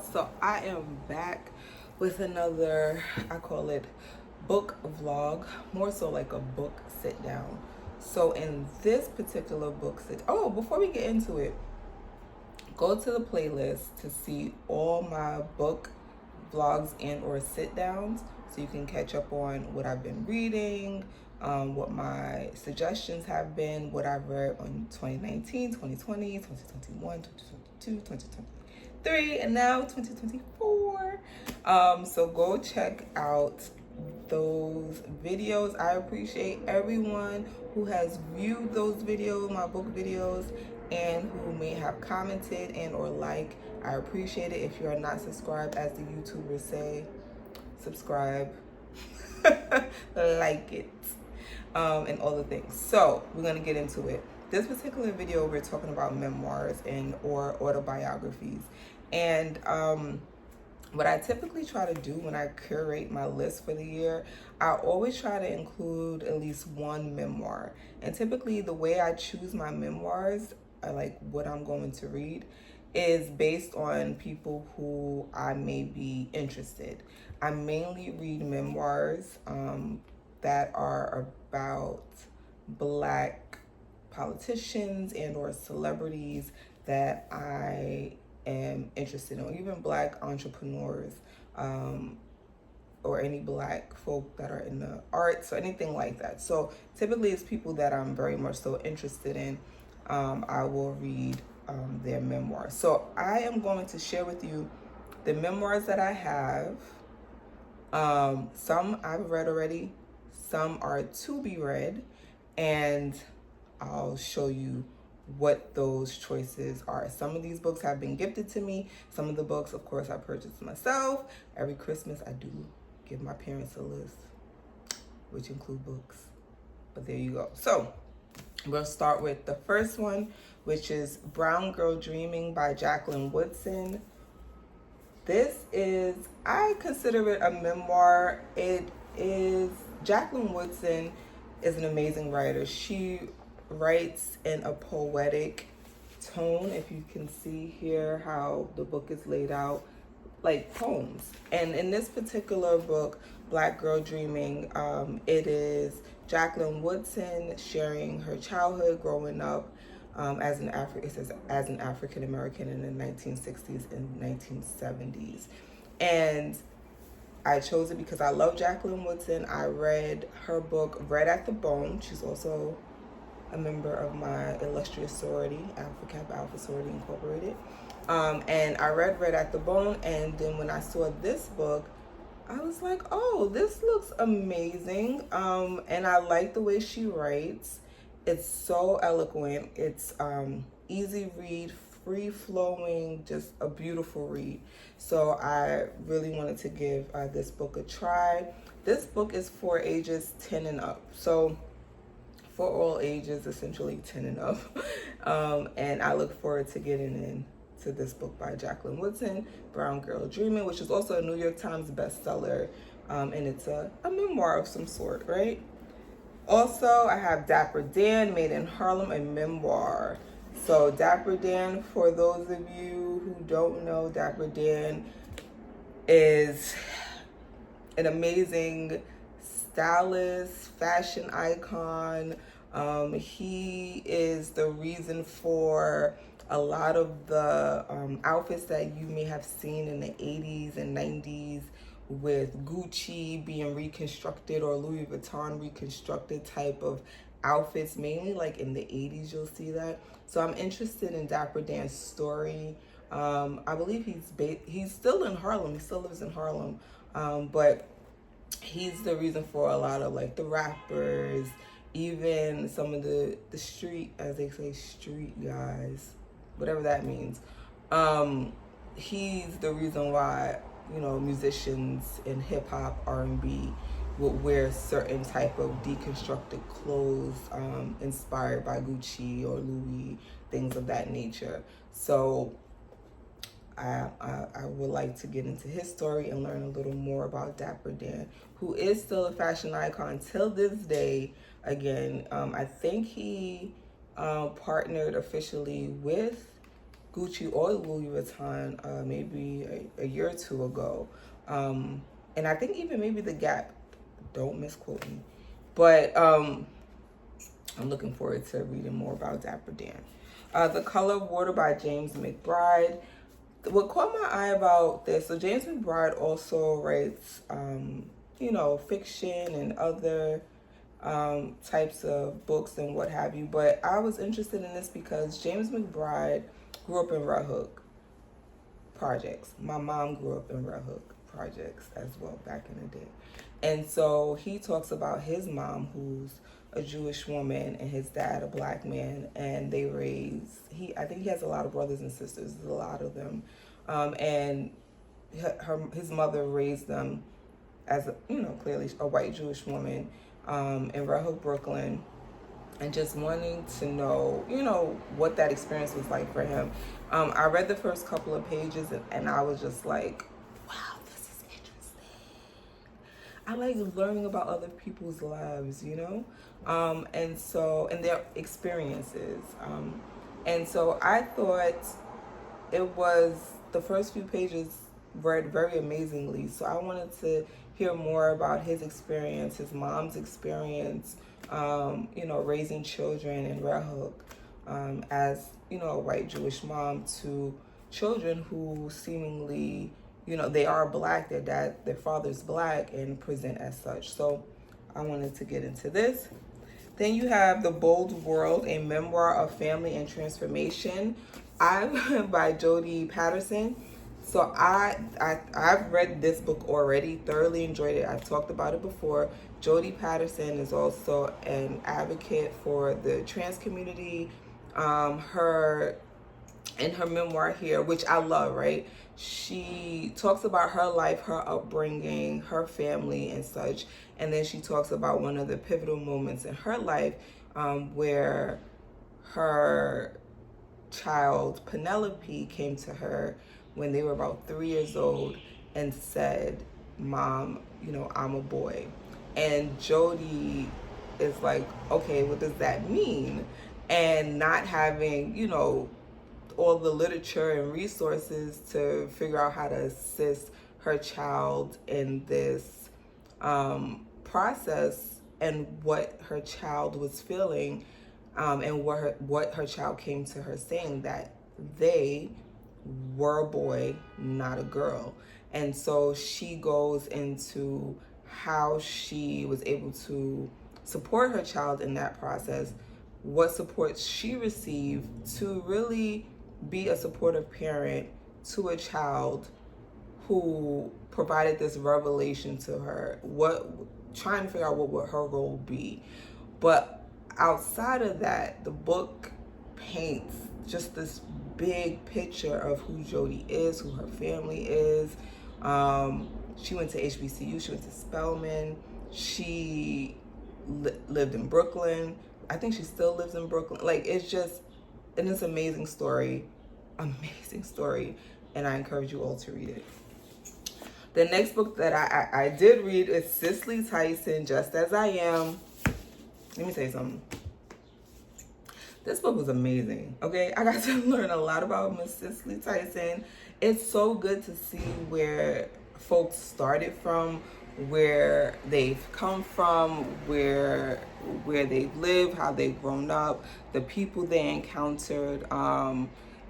So I am back with another, I call it book vlog, more so like a book sit down. So in this particular before we get into it, go to the playlist to see all my book vlogs and or sit downs so you can catch up on what I've been reading, what my suggestions have been, what I've read on 2019, 2020, 2021, 2022, 2023, and now 2024. So go check out those videos. I appreciate everyone who has viewed those videos, my book videos, and who may have commented and or like. I appreciate it. If you are not subscribed, as the YouTubers say, subscribe, like it, and all the things. So we're gonna get into it. This particular video, we're talking about memoirs and or autobiographies, and what I typically try to do when I curate my list for the year, I always try to include at least one memoir. And typically the way I choose my memoirs, like what I'm going to read, is based on people who I may be interested. I mainly read memoirs that are about Black politicians and or celebrities that I am interested in, or even Black entrepreneurs, or any Black folk that are in the arts or anything like that. So typically it's people that I'm very much so interested in. I will read their memoirs. So I am going to share with you the memoirs that I have. Some I've read already, some are to be read, and I'll show you what those choices are. Some of these books have been gifted to me. Some of the books, of course, I purchased myself. Every Christmas, I do give my parents a list, which include books. But there you go. So we'll start with the first one, which is Brown Girl Dreaming by Jacqueline Woodson. This is, I consider it a memoir. Jacqueline Woodson is an amazing writer. She writes in a poetic tone. If you can see here how the book is laid out, like poems. And in this particular book, Black Girl Dreaming, it is Jacqueline Woodson sharing her childhood growing up as an African American in the 1960s and 1970s. And I chose it because I love Jacqueline Woodson. I read her book, Red at the Bone. She's also a member of my illustrious sorority, Alpha Kappa Alpha Sorority Incorporated. And I read Red at the Bone, and then when I saw this book, I was like, oh, this looks amazing. And I like the way she writes. It's so eloquent. It's easy read, free flowing, just a beautiful read. So I really wanted to give this book a try. This book is for ages 10 and up. So for all ages, essentially 10 and up. And I look forward to getting into this book by Jacqueline Woodson, Brown Girl Dreaming, which is also a New York Times bestseller. And it's a memoir of some sort, right? Also, I have Dapper Dan, Made in Harlem, a memoir. So Dapper Dan, for those of you who don't know, Dapper Dan is an amazing stylist, fashion icon. He is the reason for a lot of the outfits that you may have seen in the 80s and 90s, with Gucci being reconstructed or Louis Vuitton reconstructed type of outfits, mainly like in the 80s you'll see that. So I'm interested in Dapper Dan's story. I believe he's still in Harlem. He still lives in Harlem, but he's the reason for a lot of like the rappers, even some of the street, as they say, street guys, whatever that means. He's the reason why, you know, musicians in hip hop, R&B would wear certain type of deconstructed clothes inspired by Gucci or Louis, things of that nature. So I would like to get into his story and learn a little more about Dapper Dan, who is still a fashion icon till this day. Again, I think he partnered officially with Gucci or Louis Vuitton maybe a year or two ago. And I think even maybe the Gap. Don't misquote me. But I'm looking forward to reading more about Dapper Dan. The Color of Water by James McBride. What caught my eye about this, so James McBride also writes, fiction and other types of books and what have you. But I was interested in this because James McBride grew up in Red Hook projects. My mom grew up in Red Hook projects as well back in the day. And so he talks about his mom, who's a Jewish woman, and his dad, a black man, and they I think he has a lot of brothers and sisters, a lot of them. And his mother raised them as, clearly a white Jewish woman in Red Hook, Brooklyn, and just wanting to know, what that experience was like for him. I read the first couple of pages and I was just like, wow, this is interesting. I like learning about other people's lives, and their experiences. And so I thought the first few pages read very amazingly. So I wanted to hear more about his experience, his mom's experience, raising children in Red Hook, as, a white Jewish mom to children who seemingly, they are black, their father's black and present as such. So I wanted to get into this. Then you have The Bold World, a memoir of family and transformation. By Jodi Patterson. So I've read this book already, thoroughly enjoyed it. I've talked about it before. Jodi Patterson is also an advocate for the trans community. In her memoir here, which I love, right? She talks about her life, her upbringing, her family and such. And then she talks about one of the pivotal moments in her life where her child, Penelope, came to her when they were about 3 years old and said, "Mom, I'm a boy." And Jodi is like, okay, what does that mean? And not having, all the literature and resources to figure out how to assist her child in this process and what her child was feeling, and what her child came to her saying, that they were a boy, not a girl. And so she goes into how she was able to support her child in that process, what support she received to really be a supportive parent to a child who provided this revelation to her, trying to figure out what would her role be. But outside of that, the book paints just this big picture of who Jodi is, who her family is. She went to HBCU, she went to Spelman, she lived in Brooklyn. I think she still lives in Brooklyn. Like, it's an amazing story, and I encourage you all to read it. The next book that I did read is Cicely Tyson, Just As I Am. Let me tell you something. This book was amazing, okay? I got to learn a lot about Miss Cicely Tyson. It's so good to see where folks started from, where they've come from, where they've lived, how they've grown up, the people they encountered.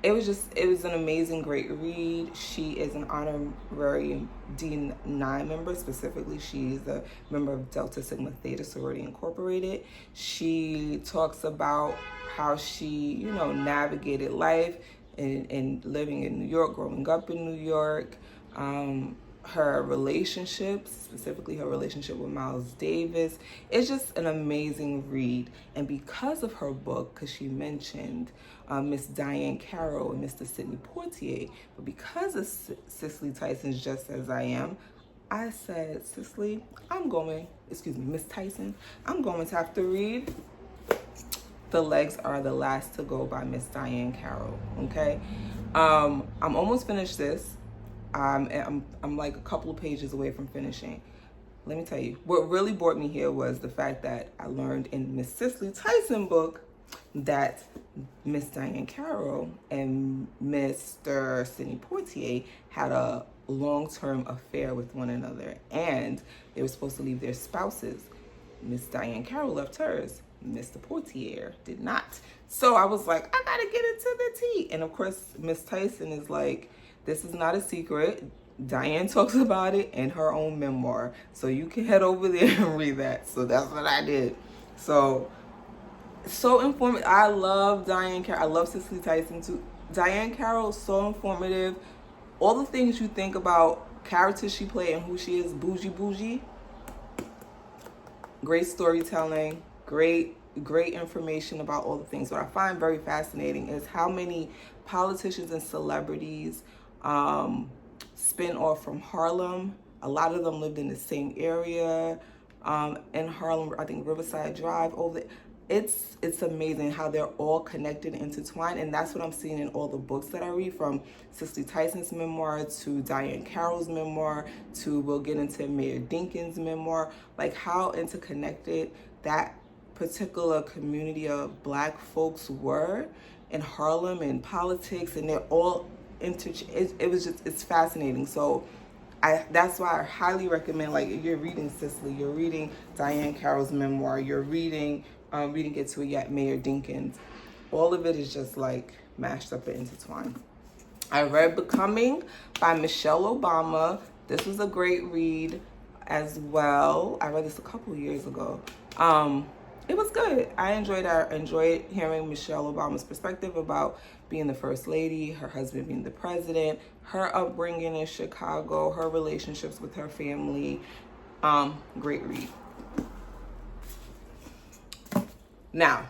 It was an amazing, great read. She is an honorary D9 member. Specifically, she's a member of Delta Sigma Theta Sorority Incorporated. She talks about how she, navigated life and living in New York, growing up in New York. Her relationships, specifically her relationship with Miles Davis. It's just an amazing read. And because of her book, because she mentioned Miss Diane Carroll and Mr. Sidney Poitier, but because of Cicely Tyson's Just As I Am, I said, Miss Tyson, I'm going to have to read The Legs Are the Last to Go by Miss Diane Carroll, okay? I'm almost finished this. I'm like a couple of pages away from finishing. Let me tell you, what really brought me here was the fact that I learned in Miss Cicely Tyson book that Miss Diane Carroll and Mr. Sidney Poitier had a long-term affair with one another, and they were supposed to leave their spouses. Miss Diane Carroll left hers. Mr. Poitier did not. So I was like, I gotta get into the tea. And of course, Miss Tyson is like, this is not a secret. Diane talks about it in her own memoir. So you can head over there and read that. So that's what I did. So informative. I love Diane Carroll. I love Cicely Tyson too. Diane Carroll is so informative. All the things you think about characters she played and who she is, bougie. Great storytelling, great information about all the things. What I find very fascinating is how many politicians and celebrities spin off from Harlem. A lot of them lived in the same area in Harlem, I think Riverside Drive over there. It's amazing how they're all connected and intertwined, and that's what I'm seeing in all the books that I read, from Cicely Tyson's memoir to Diane Carroll's memoir to, we'll get into Mayor Dinkins' memoir, like how interconnected that particular community of Black folks were in Harlem and politics, and they're all it's fascinating. So that's why I highly recommend, like, if you're reading Cicely, you're reading Diane Carroll's memoir, you're reading we didn't get to it yet, Mayor Dinkins. All of it is just like mashed up and intertwined. I read Becoming by Michelle Obama. This was a great read as well. I read this a couple years ago. It was good. I enjoyed hearing Michelle Obama's perspective about being the first lady, her husband being the president, her upbringing in Chicago, her relationships with her family. Great read. Now,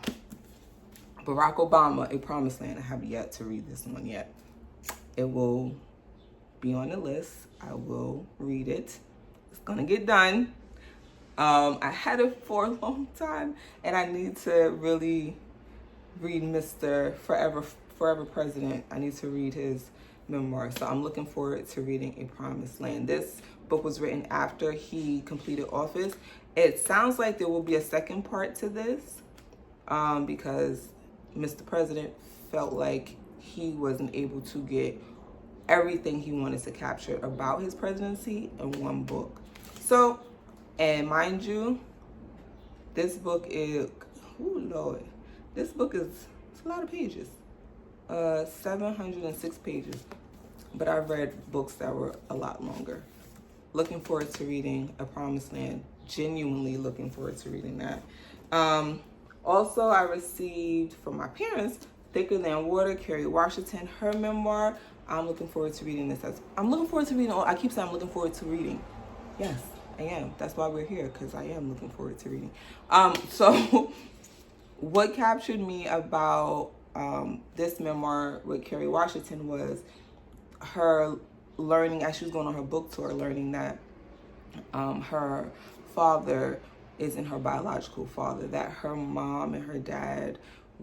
Barack Obama, A Promised Land. I have yet to read this one yet. It will be on the list. I will read it. It's gonna get done. I had it for a long time, and I need to really read Mr. Forever President. I need to read his memoir. So I'm looking forward to reading A Promised Land. This book was written after he completed office. It sounds like there will be a second part to this. Because Mr. President felt like he wasn't able to get everything he wanted to capture about his presidency in one book. So, and mind you, this book is, this book is, it's a lot of pages, 706 pages, but I've read books that were a lot longer. Looking forward to reading A Promised Land, genuinely looking forward to reading that. Also, I received from my parents Thicker Than Water, Kerry Washington, her memoir. I'm looking forward to reading this. I'm looking forward to reading. I keep saying I'm looking forward to reading. Yes, I am. That's why we're here, because I am looking forward to reading. So what captured me about this memoir with Kerry Washington was her learning, as she was going on her book tour, learning that her father isn't her biological father, that her mom and her dad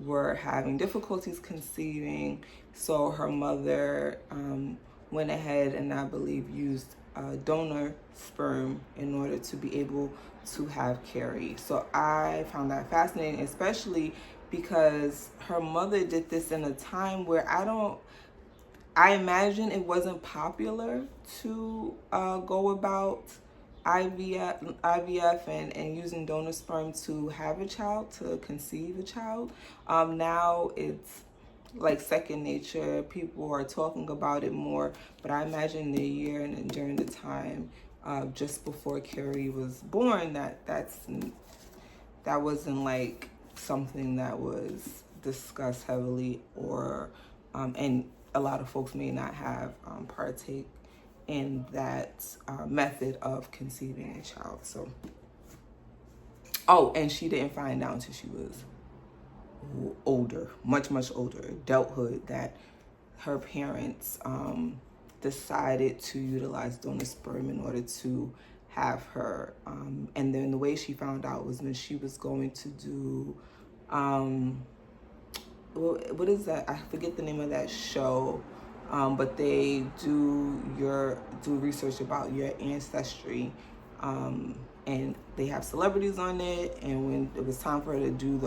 were having difficulties conceiving. So her mother went ahead and I believe used donor sperm in order to be able to have Carrie. So I found that fascinating, especially because her mother did this in a time where I imagine it wasn't popular to go about IVF and using donor sperm to have a child, to conceive a child. Now it's like second nature. People are talking about it more, but I imagine the year and during the time just before Carrie was born, that wasn't like something that was discussed heavily, or and a lot of folks may not have partake in that method of conceiving a child. So, and she didn't find out until she was older, much older, adulthood, that her parents decided to utilize donor sperm in order to have her. And then the way she found out was when she was going to do, what is that? I forget the name of that show. But they do research about your ancestry, and they have celebrities on it. And when it was time for her to do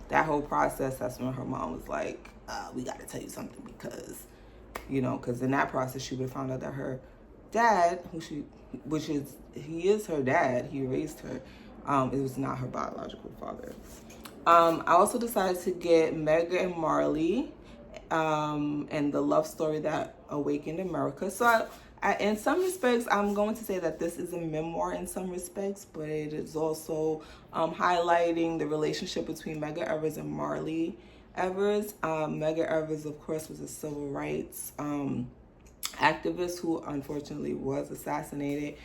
that whole process, that's when her mom was like, we got to tell you something because, you know, because in that process, she would have found out that her dad, he is her dad, he raised her, it was not her biological father. I also decided to get Megha and Marley, and the love story that awakened America. So in some respects, I'm going to say that this is a memoir in some respects, but it is also highlighting the relationship between Medgar Evers and Marley Evers. Medgar Evers, of course, was a civil rights activist who unfortunately was assassinated,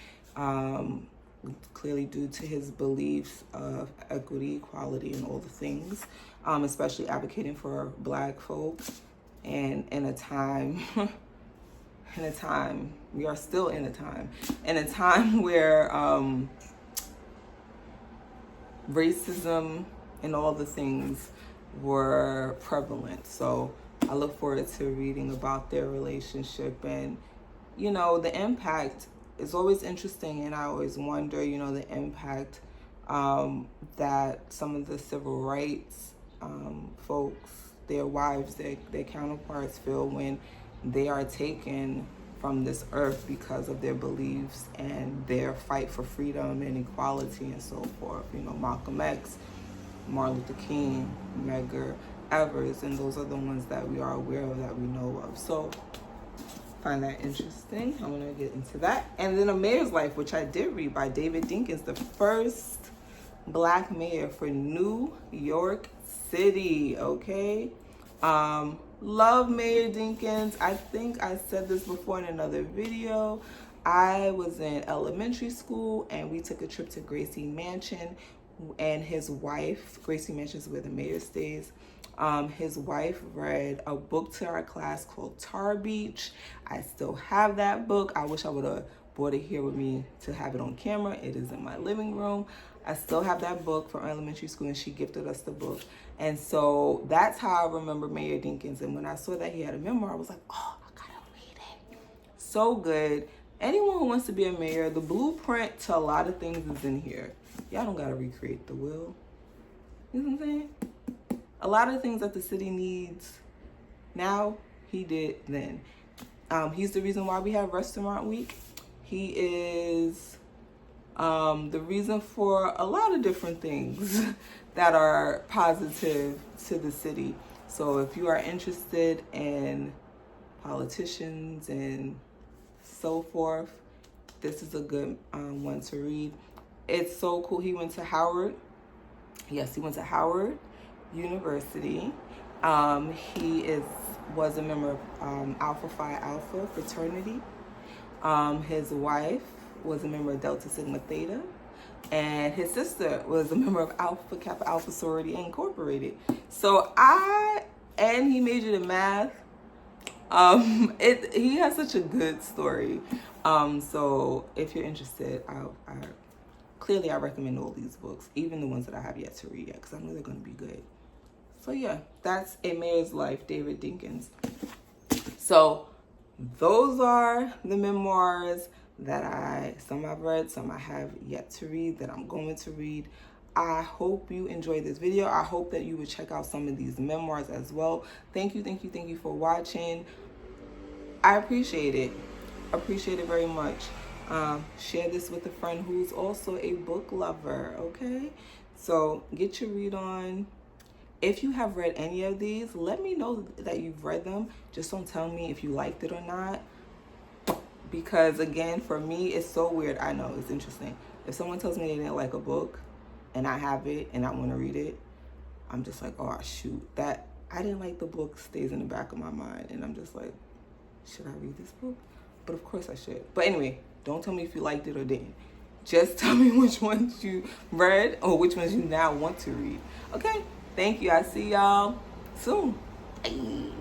clearly due to his beliefs of equity, equality, and all the things, especially advocating for Black folks. And in a time, we are still in a time where racism and all the things were prevalent. So I look forward to reading about their relationship, and, you know, the impact is always interesting. And I always wonder, you know, the impact that some of the civil rights folks, their wives, their counterparts feel when they are taken from this earth because of their beliefs and their fight for freedom and equality and so forth. You know, Malcolm X, Martin Luther King, Medgar Evers, and those are the ones that we are aware of, that we know of. So find that interesting. I'm gonna get into that. And then A Mayor's Life, which I did read, by David Dinkins, the first Black mayor for New York City. Okay. Love Mayor Dinkins. I think I said this before in another video. I was in elementary school and we took a trip to Gracie Mansion, and his wife, Gracie Mansion is where the mayor stays. His wife read a book to our class called Tar Beach. I still have that book. I wish I would have brought it here with me to have it on camera. It is in my living room. I still have that book from elementary school, and she gifted us the book. And so that's how I remember Mayor Dinkins. And when I saw that he had a memoir, I was like, oh, I gotta read it. So good. Anyone who wants to be a mayor, the blueprint to a lot of things is in here. Y'all don't gotta recreate the will. You know what I'm saying? A lot of things that the city needs now, he did then. He's the reason why we have Restaurant Week. He is the reason for a lot of different things that are positive to the city. So if you are interested in politicians and so forth, this is a good one to read. It's so cool. He went to Howard. Yes, he went to Howard University. He was a member of Alpha Phi Alpha fraternity. His wife was a member of Delta Sigma Theta, and his sister was a member of Alpha Kappa Alpha Sorority Incorporated. So and he majored in math. He has such a good story. So if you're interested, I recommend all these books, even the ones that I have yet to read yet, because I know they're going to be good. So yeah, that's A Mayor's Life, David Dinkins. So those are the memoirs that some I've read, some I have yet to read, that I'm going to read. I hope you enjoyed this video. I hope that you would check out some of these memoirs as well. Thank you for watching. I appreciate it. Appreciate it very much. Share this with a friend who's also a book lover, okay? So get your read on. If you have read any of these, let me know that you've read them. Just don't tell me if you liked it or not. Because again, for me, it's so weird. I know, it's interesting. If someone tells me they didn't like a book and I have it and I want to read it, I'm just like, oh shoot, that I didn't like the book stays in the back of my mind. And I'm just like, should I read this book? But of course I should. But anyway, don't tell me if you liked it or didn't. Just tell me which ones you read or which ones you now want to read. Okay, thank you. I see y'all soon. Bye.